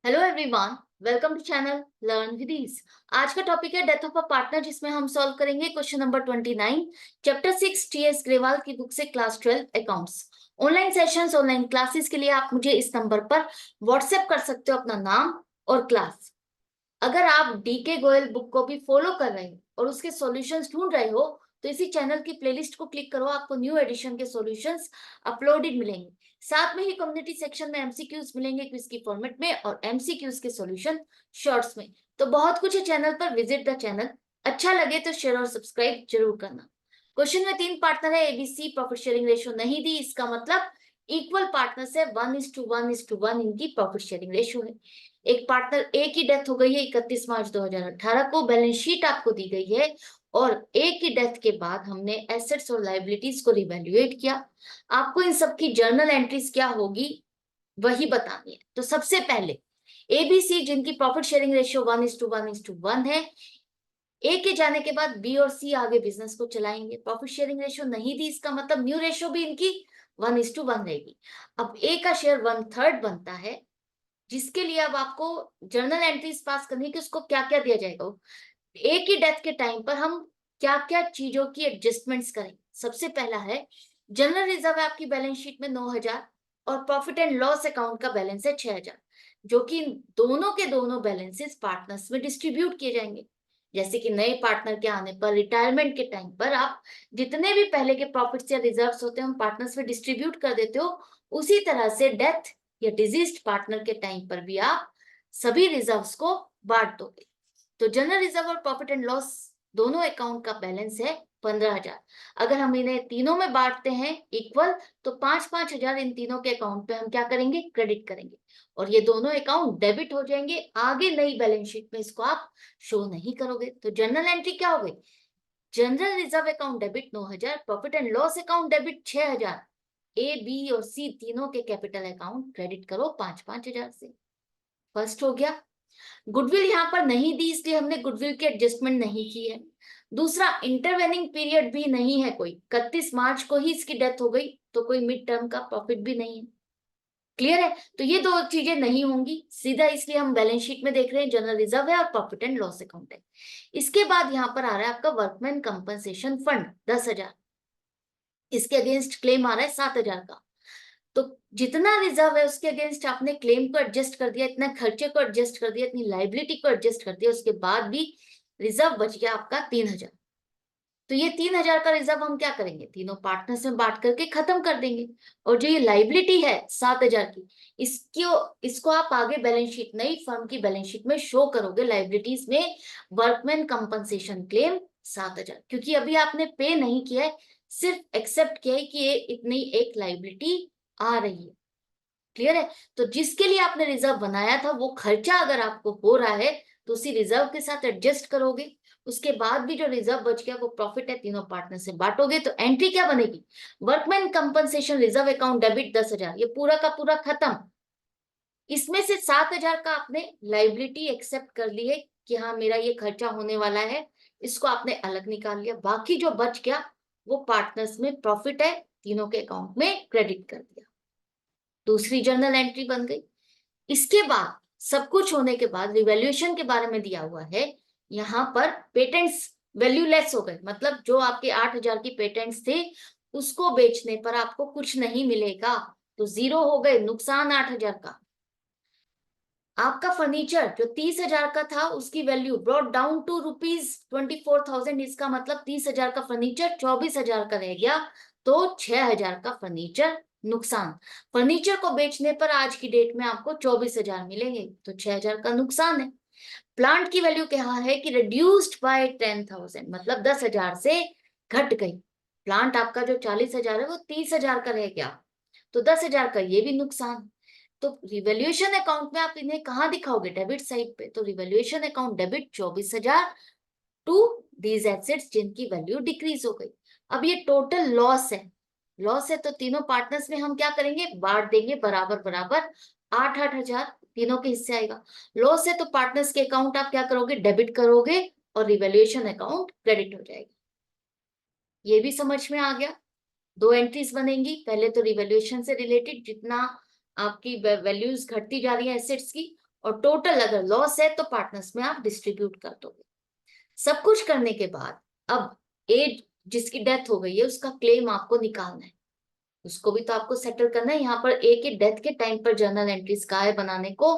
Hello everyone, welcome to channel learn with ease. आज का topic है डेथ ऑफ अ पार्टनर, जिसमें हम सॉल्व करेंगे question number 29, chapter 6 TS Grewal की बुक से class 12 accounts. Online sessions, online classes के लिए आप मुझे इस नंबर पर व्हाट्सएप कर सकते हो अपना नाम और क्लास। अगर आप डीके गोयल बुक को भी फॉलो कर रहे हो और उसके सॉल्यूशंस ढूंढ रहे हो तो इसी चैनल की प्लेलिस्ट को क्लिक करो, आपको न्यू एडिशन के सॉल्यूशंस अपलोडेड मिलेंगे। साथ में ही कम्युनिटी सेक्शन में एमसीक्यूज मिलेंगे क्विज की फॉर्मेट में और एमसीक्यूज के सॉल्यूशन शॉर्ट्स में। तो बहुत कुछ है चैनल पर, विजिट द चैनल। अच्छा लगे तो शेयर और सब्सक्राइब जरूर करना। क्वेश्चन में 3 पार्टनर है, एबीसी प्रॉफिट शेयरिंग रेशियो नहीं दी, इसका मतलब इक्वल पार्टनर्स है, 1:1:1 इनकी प्रॉफिट शेयरिंग रेशियो है। एक पार्टनर ए की डेथ हो गई है 31 मार्च 2018 को, बैलेंस शीट आपको दी गई है और ए की डेथ के बाद हमने एसेट्स और लाइबिलिटीज को रिवैल्यूएट किया। आपको इन सब की जर्नल एंट्रीज क्या होगी वही बतानी है। तो सबसे पहले एबीसी जिनकी प्रॉफिट शेयरिंग रेशियो 1:1:1 है, ए के जाने के बाद बी और सी आगे बिजनेस को चलाएंगे। प्रॉफिट शेयरिंग रेशियो नहीं दी, इसका मतलब न्यू रेशियो भी इनकी 1:1 रहेगी। अब ए का शेयर 1/3 बनता है, जिसके लिए अब आपको जर्नल एंट्रीज पास करनी है कि उसको क्या क्या दिया जाएगा। ए की डेथ के टाइम पर हम क्या क्या चीजों की एडजस्टमेंट्स करेंगे। सबसे पहला है जनरल रिजर्व है आपकी बैलेंस शीट में 9,000 और प्रॉफिट एंड लॉस अकाउंट का बैलेंस है 6,000, जो कि दोनों के दोनों बैलेंसेस पार्टनर्स में डिस्ट्रीब्यूट किए जाएंगे। जैसे कि नए पार्टनर के आने पर, रिटायरमेंट के टाइम पर आप जितने भी पहले के प्रॉफिट्स या रिजर्व्स होते हैं हम पार्टनर्स में डिस्ट्रीब्यूट कर देते हो, उसी तरह से डेथ या डिजीज्ड पार्टनर के टाइम पर भी आप सभी रिजर्व्स को बांट दोगे। तो जनरल रिजर्व और प्रॉफिट एंड लॉस दोनों अकाउंट का बैलेंस है 15,000। अगर हम इन्हें तीनों में बांटते हैं इक्वल, तो 5-5 हजार इन तीनों के अकाउंट पे हम क्या करेंगे, क्रेडिट करेंगे और ये दोनों अकाउंट डेबिट हो जाएंगे। आगे नई बैलेंस शीट में इसको आप शो नहीं करोगे। तो जनरल एंट्री क्या हो गई, general reserve account debit 9,000, profit and loss account debit 6,000, A B और सी तीनों के कैपिटल अकाउंट क्रेडिट करो 5-5 हजार से। फर्स्ट हो गया। गुडविल यहाँ पर नहीं दी, इसलिए हमने गुडविल की एडजस्टमेंट नहीं की है। दूसरा, इंटरवेनिंग पीरियड भी नहीं है कोई, 31 मार्च को ही इसकी डेथ हो गई, तो कोई मिड टर्म का प्रॉफिट भी नहीं है। क्लियर है? तो ये दो चीजें नहीं होंगी सीधा, इसलिए हम बैलेंस शीट में देख रहे हैं जनरल रिजर्व है और प्रॉफिट एंड लॉस अकाउंट है। इसके बाद यहाँ पर आ रहा है आपका वर्कमैन कंपनसेशन फंड 10,000, इसके अगेंस्ट क्लेम आ रहा है 7,000 का। तो जितना रिजर्व है उसके अगेंस्ट आपने क्लेम को एडजस्ट कर दिया, इतना खर्चे को एडजस्ट कर दिया, इतनी लाइबिलिटी को एडजस्ट कर दिया, उसके बाद भी रिजर्व बच गया आपका 3,000। तो ये 3,000 का रिजर्व हम क्या करेंगे, तीनों पार्टनर्स में बांट करके खत्म कर देंगे। और जो ये लाइबिलिटी है 7,000 की, इसको आप आगे बैलेंस शीट, नई फर्म की बैलेंस शीट में शो करोगे लाइबिलिटीज में, वर्कमैन कंपनसेशन क्लेम 7,000, क्योंकि अभी आपने पे नहीं किया है, सिर्फ एक्सेप्ट किया है कि ये इतनी एक लाइबिलिटी आ रही है। क्लियर है? तो जिसके लिए आपने रिजर्व बनाया था वो खर्चा अगर आपको हो रहा है तो उसी रिजर्व के साथ एडजस्ट करोगे। उसके बाद भी जो रिजर्व बच गया वो प्रॉफिट है, तीनों पार्टनर से बांटोगे। तो एंट्री क्या बनेगी, workman compensation reserve account debit 10,000, ये पूरा का पूरा खत्म। इसमें से 7,000 का आपने लाइबिलिटी एक्सेप्ट कर ली है कि हाँ मेरा ये खर्चा होने वाला है, इसको आपने अलग निकाल लिया। बाकी जो बच गया वो पार्टनर्स में प्रॉफिट है, तीनों के अकाउंट में क्रेडिट कर दिया। दूसरी जर्नल एंट्री बन गई। इसके बाद सब कुछ होने के बाद रिवैल्यूएशन के बारे में दिया हुआ है। यहाँ पर पेटेंट्स वैल्यू लेस हो गए, मतलब जो आपके 8,000 की पेटेंट्स थे उसको बेचने पर आपको कुछ नहीं मिलेगा, तो जीरो हो गए, नुकसान 8,000 का। आपका फर्नीचर जो 30,000 का था उसकी वैल्यू ब्रॉट डाउन टू ₹24,000, इसका मतलब 30,000 का फर्नीचर 24,000 का रह गया, तो 6,000 का फर्नीचर नुकसान। फर्नीचर को बेचने पर आज की डेट में आपको 24,000 मिलेंगे, तो 6,000 का नुकसान है। प्लांट की वैल्यू क्या है कि रिड्यूस्ड बाय 10,000, मतलब 10,000 से घट गई। प्लांट आपका जो 40,000 है वो 30,000 का रह गया, तो 10,000 का ये भी नुकसान। तो रिवैल्यूएशन अकाउंट में आप इन्हें कहाँ दिखाओगे, डेबिट साइड पे। तो revaluation account debit 24,000 to these assets जिनकी वैल्यू डिक्रीज हो गई। अब ये टोटल लॉस है, लॉस है तो तीनों पार्टनर्स में हम क्या करेंगे, बांट देंगे बराबर बराबर, 8-8 हजार तीनों के हिस्से आएगा। लॉस है तो पार्टनर्स के अकाउंट आप क्या करोगे, डेबिट करोगे और रिवैल्यूएशन अकाउंट क्रेडिट हो जाएगा। ये भी समझ में आ गया। दो एंट्रीज बनेंगी, पहले तो रिवैल्यूएशन से रिलेटेड जितना आपकी वैल्यूज घटती जा रही है एसेट्स की, और टोटल अगर लॉस है तो पार्टनर्स में आप डिस्ट्रीब्यूट कर दोगे। सब कुछ करने के बाद अब ए जिसकी डेथ हो गई है उसका क्लेम आपको निकालना है, उसको भी तो आपको सेटल करना है। यहाँ पर ए के डेथ के टाइम पर जर्नल एंट्रीज का है बनाने को,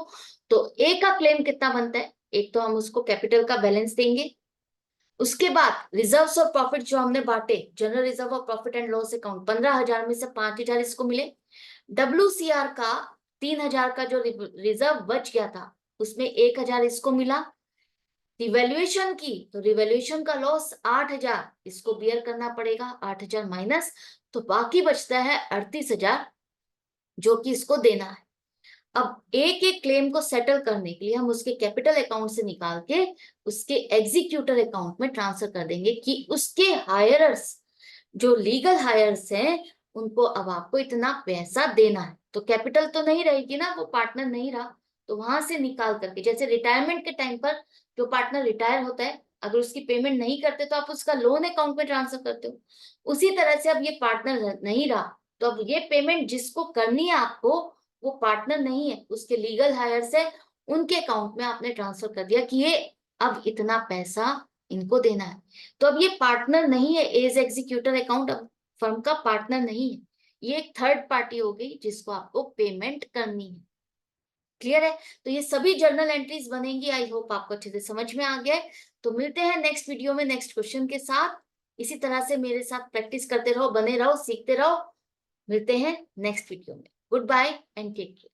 तो ए का क्लेम कितना बनता है, एक तो हम उसको कैपिटल का बैलेंस देंगे, उसके बाद रिजर्व्स और प्रॉफिट जो हमने बांटे, जनरल रिजर्व और प्रॉफिट एंड लॉस अकाउंट 15,000 में से 5,000 इसको मिले। WCR का 3,000 का जो रिजर्व बच गया था उसमें 1,000 इसको मिला। रिवैल्यूएशन की तो रिवैल्यूएशन का लॉस 8,000 इसको बियर करना पड़ेगा, 8,000 माइनस, तो बाकी बचता है 38,000 जो कि इसको देना है। अब एक एक क्लेम को सेटल करने के लिए हम उसके कैपिटल अकाउंट से निकाल के उसके एग्जीक्यूटर अकाउंट में ट्रांसफर कर देंगे कि उसके हायरर्स जो लीगल हायर्स हैं उनको अब आपको इतना पैसा देना है। तो कैपिटल तो नहीं रहेगी ना, वो पार्टनर नहीं रहा, तो वहां से निकाल करके, जैसे रिटायरमेंट के टाइम पर जो पार्टनर रिटायर होता है अगर उसकी पेमेंट नहीं करते तो आप उसका लोन अकाउंट में ट्रांसफर करते हो, उसी तरह से अब ये पार्टनर नहीं रहा तो अब ये पेमेंट जिसको करनी है आपको वो पार्टनर नहीं है, उसके लीगल हायर्स है, उनके अकाउंट में आपने ट्रांसफर कर दिया कि ये अब इतना पैसा इनको देना है। तो अब ये पार्टनर नहीं है, एज एग्जीक्यूटर अकाउंट अब फर्म का पार्टनर नहीं है, ये एक थर्ड पार्टी हो गई जिसको आपको पेमेंट करनी है। क्लियर है? तो ये सभी जर्नल एंट्रीज बनेंगी। आई होप आपको अच्छे से समझ में आ गया है। तो मिलते हैं नेक्स्ट वीडियो में नेक्स्ट क्वेश्चन के साथ। इसी तरह से मेरे साथ प्रैक्टिस करते रहो, बने रहो, सीखते रहो। मिलते हैं नेक्स्ट वीडियो में। Goodbye and take care.